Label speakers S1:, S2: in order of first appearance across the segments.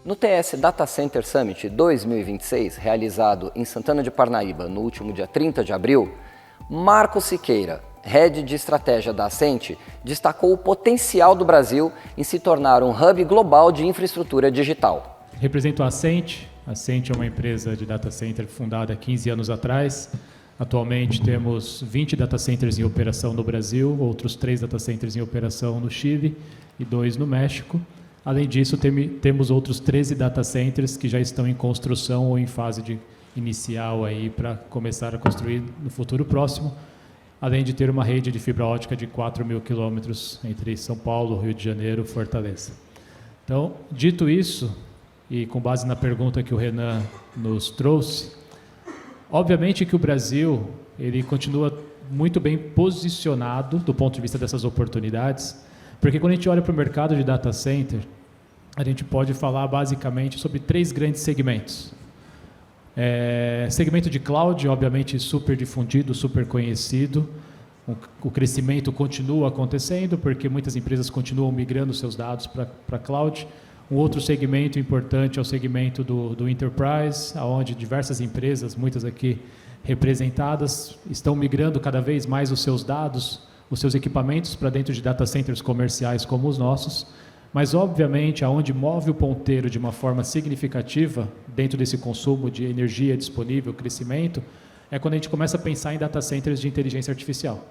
S1: No TS Data Center Summit 2026, realizado em Santana de Parnaíba no último dia 30 de abril, Marco Siqueira, Head de Estratégia da Ascente, destacou o potencial do Brasil em se tornar um hub global de infraestrutura digital.
S2: Represento a Ascente. A Ascente é uma empresa de data center fundada há 15 anos atrás. Atualmente temos 20 data centers em operação no Brasil, outros 3 data centers em operação no Chile e 2 no México. Além disso, temos outros 13 data centers que já estão em construção ou em fase de inicial para começar a construir no futuro próximo, além de ter uma rede de fibra ótica de 4.000 quilômetros entre São Paulo, Rio de Janeiro e Fortaleza. Então, dito isso, e com base na pergunta que o Renan nos trouxe, obviamente que o Brasil ele continua muito bem posicionado do ponto de vista dessas oportunidades, porque quando a gente olha para o mercado de data center, a gente pode falar basicamente sobre 3 grandes segmentos. Segmento de cloud, obviamente super difundido, super conhecido. O crescimento continua acontecendo porque muitas empresas continuam migrando seus dados para cloud. Um outro segmento importante é o segmento do enterprise, onde diversas empresas, muitas aqui representadas, estão migrando cada vez mais os seus dados, os seus equipamentos para dentro de data centers comerciais como os nossos. Mas, obviamente, aonde move o ponteiro de uma forma significativa, dentro desse consumo de energia disponível, crescimento, é quando a gente começa a pensar em data centers de inteligência artificial.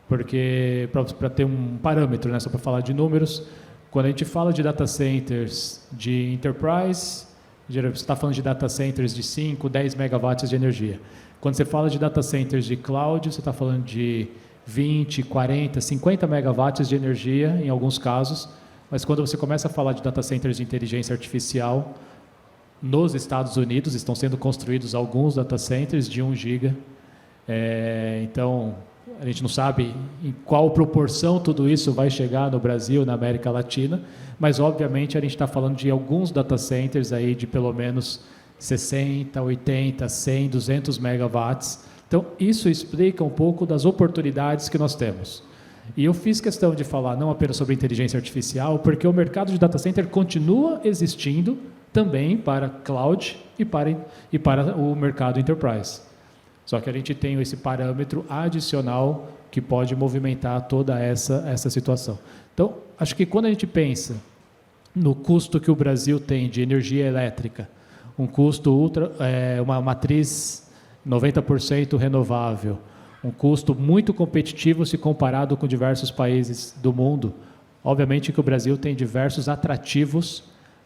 S2: Porque, para ter um parâmetro, né, só para falar de números, quando a gente fala de data centers de enterprise, você está falando de data centers de 5, 10 megawatts de energia. Quando você fala de data centers de cloud, você está falando de 20, 40, 50 megawatts de energia, em alguns casos. Mas quando você começa a falar de data centers de inteligência artificial, nos Estados Unidos estão sendo construídos alguns data centers de 1 giga. Então, a gente não sabe em qual proporção tudo isso vai chegar no Brasil, na América Latina, mas, obviamente, a gente está falando de alguns data centers aí de pelo menos 60, 80, 100, 200 megawatts. Então, isso explica um pouco das oportunidades que nós temos. E eu fiz questão de falar não apenas sobre inteligência artificial, porque o mercado de data center continua existindo também para cloud e para o mercado enterprise. Só que a gente tem esse parâmetro adicional que pode movimentar toda essa situação. Então, acho que quando a gente pensa no custo que o Brasil tem de energia elétrica, um custo uma matriz 90% renovável, um custo muito competitivo se comparado com diversos países do mundo. Obviamente que o Brasil tem diversos atrativos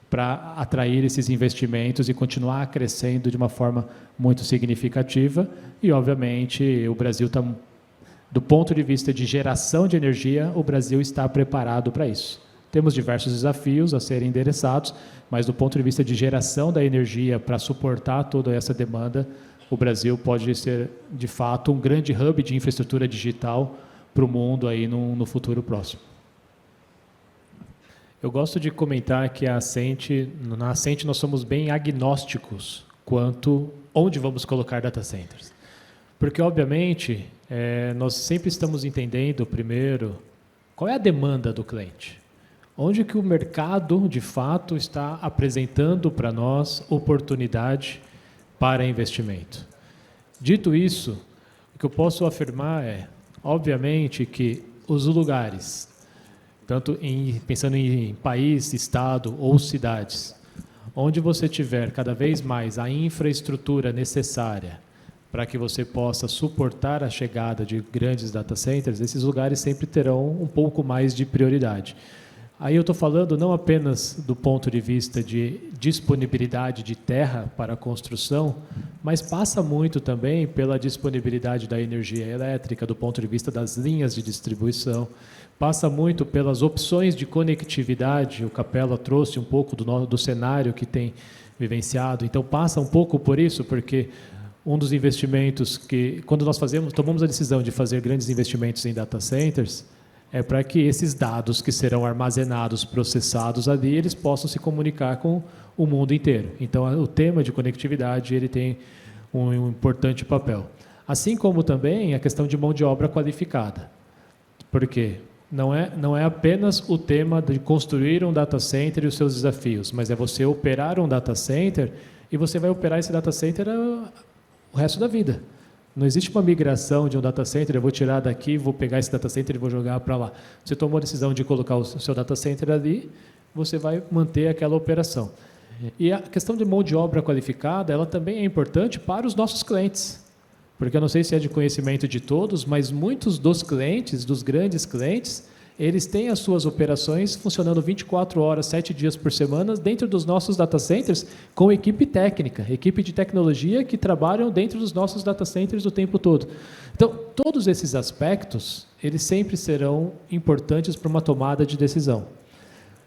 S2: para atrair esses investimentos e continuar crescendo de uma forma muito significativa. E, obviamente, o Brasil está, do ponto de vista de geração de energia, o Brasil está preparado para isso. Temos diversos desafios a serem endereçados, mas do ponto de vista de geração da energia para suportar toda essa demanda, o Brasil pode ser, de fato, um grande hub de infraestrutura digital para o mundo aí no futuro próximo. Eu gosto de comentar que na Ascente nós somos bem agnósticos quanto onde vamos colocar data centers. Porque, obviamente, nós sempre estamos entendendo, primeiro, qual é a demanda do cliente. Onde que o mercado, de fato, está apresentando para nós oportunidade para investimento. Dito isso, o que eu posso afirmar obviamente, que os lugares, tanto pensando em país, estado ou cidades, onde você tiver cada vez mais a infraestrutura necessária para que você possa suportar a chegada de grandes data centers, esses lugares sempre terão um pouco mais de prioridade. Aí eu estou falando não apenas do ponto de vista de disponibilidade de terra para a construção, mas passa muito também pela disponibilidade da energia elétrica, do ponto de vista das linhas de distribuição, passa muito pelas opções de conectividade, o Capella trouxe um pouco do cenário que tem vivenciado, então passa um pouco por isso, porque um dos investimentos que, quando nós tomamos a decisão de fazer grandes investimentos em data centers, é para que esses dados que serão armazenados, processados ali, eles possam se comunicar com o mundo inteiro. Então, o tema de conectividade ele tem um importante papel. Assim como também a questão de mão de obra qualificada. Por quê? não é apenas o tema de construir um data center e os seus desafios, mas é você operar um data center e você vai operar esse data center o resto da vida. Não existe uma migração de um data center, eu vou tirar daqui, vou pegar esse data center e vou jogar para lá. Você tomou a decisão de colocar o seu data center ali, você vai manter aquela operação. E a questão de mão de obra qualificada, ela também é importante para os nossos clientes. Porque eu não sei se é de conhecimento de todos, mas muitos dos clientes, dos grandes clientes, eles têm as suas operações funcionando 24 horas, 7 dias por semana, dentro dos nossos data centers, com equipe técnica, equipe de tecnologia que trabalham dentro dos nossos data centers o tempo todo. Então, todos esses aspectos, eles sempre serão importantes para uma tomada de decisão.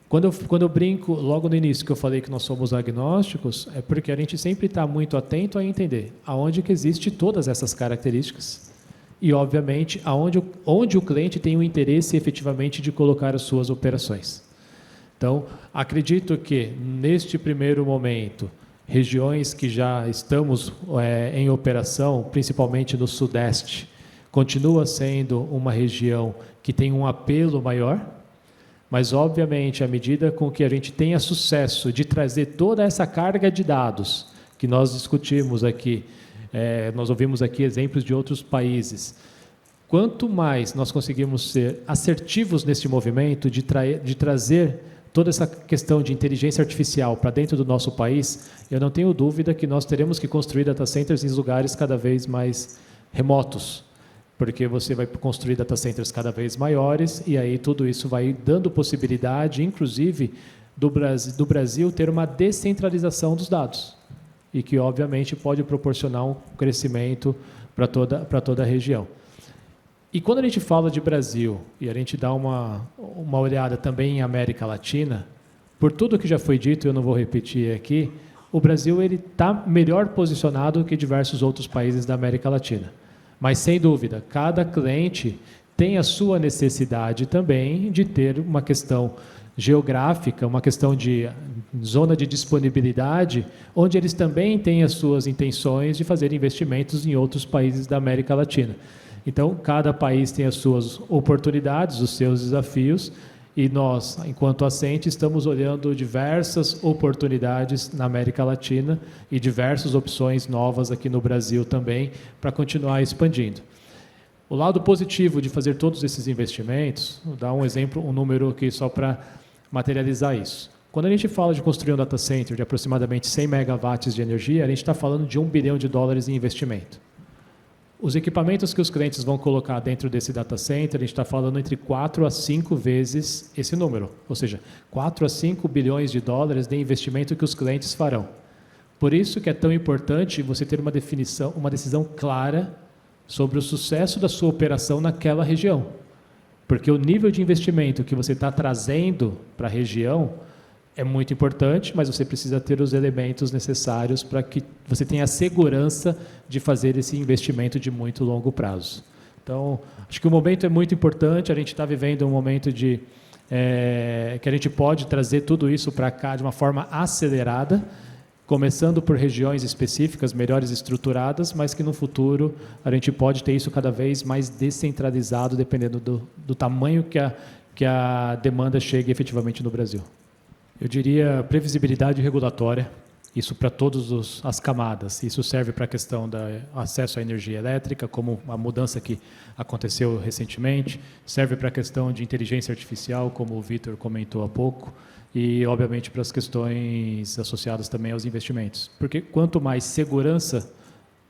S2: Quando eu brinco, logo no início que eu falei que nós somos agnósticos, é porque a gente sempre está muito atento a entender aonde que existe todas essas características e, obviamente, onde o cliente tem o interesse efetivamente de colocar as suas operações. Então, acredito que, neste primeiro momento, regiões que já estamos em operação, principalmente no Sudeste, continua sendo uma região que tem um apelo maior, mas, obviamente, à medida com que a gente tenha sucesso de trazer toda essa carga de dados que nós discutimos aqui, nós ouvimos aqui exemplos de outros países, quanto mais nós conseguimos ser assertivos nesse movimento de trazer toda essa questão de inteligência artificial para dentro do nosso país, eu não tenho dúvida que nós teremos que construir data centers em lugares cada vez mais remotos, porque você vai construir data centers cada vez maiores e aí tudo isso vai dando possibilidade, inclusive, do Brasil ter uma descentralização dos dados e que, obviamente, pode proporcionar um crescimento para toda a região. E quando a gente fala de Brasil e a gente dá uma olhada também em América Latina, por tudo que já foi dito, eu não vou repetir aqui, o Brasil está melhor posicionado que diversos outros países da América Latina. Mas, sem dúvida, cada cliente tem a sua necessidade também de ter uma questão geográfica, uma questão de zona de disponibilidade, onde eles também têm as suas intenções de fazer investimentos em outros países da América Latina. Então, cada país tem as suas oportunidades, os seus desafios, e nós, enquanto Ascente, estamos olhando diversas oportunidades na América Latina e diversas opções novas aqui no Brasil também, para continuar expandindo. O lado positivo de fazer todos esses investimentos, vou dar um exemplo, um número aqui só para materializar isso. Quando a gente fala de construir um data center de aproximadamente 100 megawatts de energia, a gente está falando de $1 bilhão em investimento. Os equipamentos que os clientes vão colocar dentro desse data center, a gente está falando entre 4 a 5 vezes esse número, ou seja, 4 a 5 bilhões de dólares de investimento que os clientes farão. Por isso que é tão importante você ter uma decisão clara sobre o sucesso da sua operação naquela região. Porque o nível de investimento que você está trazendo para a região é muito importante, mas você precisa ter os elementos necessários para que você tenha a segurança de fazer esse investimento de muito longo prazo. Então, acho que o momento é muito importante, a gente está vivendo um momento que a gente pode trazer tudo isso para cá de uma forma acelerada, começando por regiões específicas, melhores estruturadas, mas que no futuro a gente pode ter isso cada vez mais descentralizado, dependendo do tamanho que a demanda chegue efetivamente no Brasil. Eu diria previsibilidade regulatória, isso para todas as camadas. Isso serve para a questão do acesso à energia elétrica, como a mudança que aconteceu recentemente, serve para a questão de inteligência artificial, como o Vitor comentou há pouco, e, obviamente, para as questões associadas também aos investimentos. Porque quanto mais segurança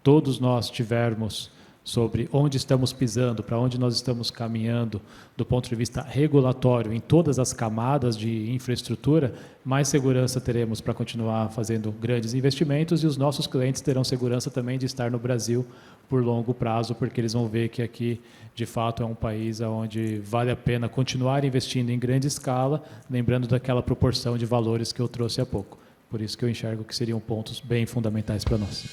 S2: todos nós tivermos sobre onde estamos pisando, para onde nós estamos caminhando, do ponto de vista regulatório, em todas as camadas de infraestrutura, mais segurança teremos para continuar fazendo grandes investimentos e os nossos clientes terão segurança também de estar no Brasil por longo prazo, porque eles vão ver que aqui, de fato, é um país onde vale a pena continuar investindo em grande escala, lembrando daquela proporção de valores que eu trouxe há pouco. Por isso que eu enxergo que seriam pontos bem fundamentais para nós.